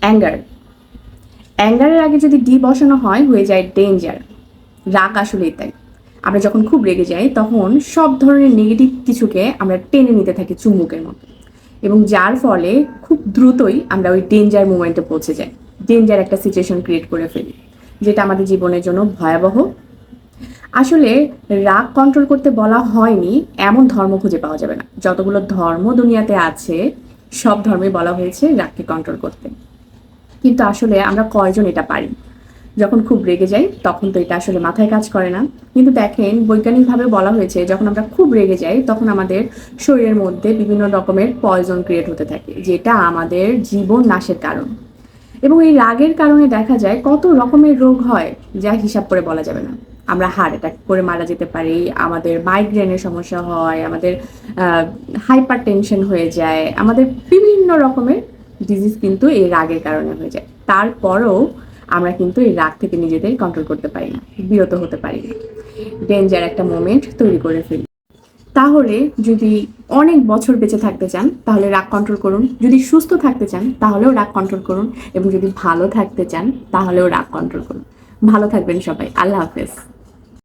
Anger. অ্যাঙ্গারের আগে যদি D বসানো হয় হয়ে যায় ডেঞ্জার। রাগ আসলেই তাই। আমরা যখন খুব রেগে যাই তখন সব ধরনের নেগেটিভ কিছুকে আমরা টেনে নিতে থাকি চুম্বকের মতো, এবং যার ফলে খুব দ্রুতই আমরা ওই ডেঞ্জার মোমেন্টে পৌঁছে যাই, ডেঞ্জার একটা সিচুয়েশন ক্রিয়েট করে ফেলি, যেটা আমাদের জীবনের জন্য ভয়াবহ। আসলে রাগ কন্ট্রোল করতে বলা হয়নি এমন ধর্ম খুঁজে পাওয়া যাবে না। যতগুলো ধর্ম দুনিয়াতে আছে সব ধর্মে বলা হয়েছে রাগকে কন্ট্রোল করতে, কিন্তু আসলে আমরা কয়জন এটা পারি? যখন খুব রেগে যাই তখন তো এটা আসলে মাথায় কাজ করে না। কিন্তু দেখেন, বৈজ্ঞানিকভাবে বলা হয়েছে যখন আমরা খুব রেগে যাই তখন আমাদের শরীরের মধ্যে বিভিন্ন রকমের পয়জন ক্রিয়েট হতে থাকে, যেটা আমাদের জীবন নাশের কারণ। এবং এই রাগের কারণে দেখা যায় কত রকমের রোগ হয় যা হিসাব করে বলা যাবে না। আমরা হার্ট অ্যাটাক করে মারা যেতে পারি, আমাদের মাইগ্রেনের সমস্যা হয়, আমাদের হাইপার টেনশন হয়ে যায়, আমাদের বিভিন্ন রকমের ডিজিজ কিন্তু এই রাগের কারণে হয়ে যায়। তারপরও আমরা কিন্তু এই রাগ থেকে নিজেদের কন্ট্রোল করতে পারি না, বিরত হতে পারি না, ডেঞ্জার একটা মোমেন্ট তৈরি করে ফেলি। তাহলে যদি অনেক বছর বেঁচে থাকতে চান তাহলে রাগ কন্ট্রোল করুন, যদি সুস্থ থাকতে চান তাহলেও রাগ কন্ট্রোল করুন, এবং যদি ভালো থাকতে চান তাহলেও রাগ কন্ট্রোল করুন। ভালো থাকবেন সবাই, আল্লাহ হাফেজ।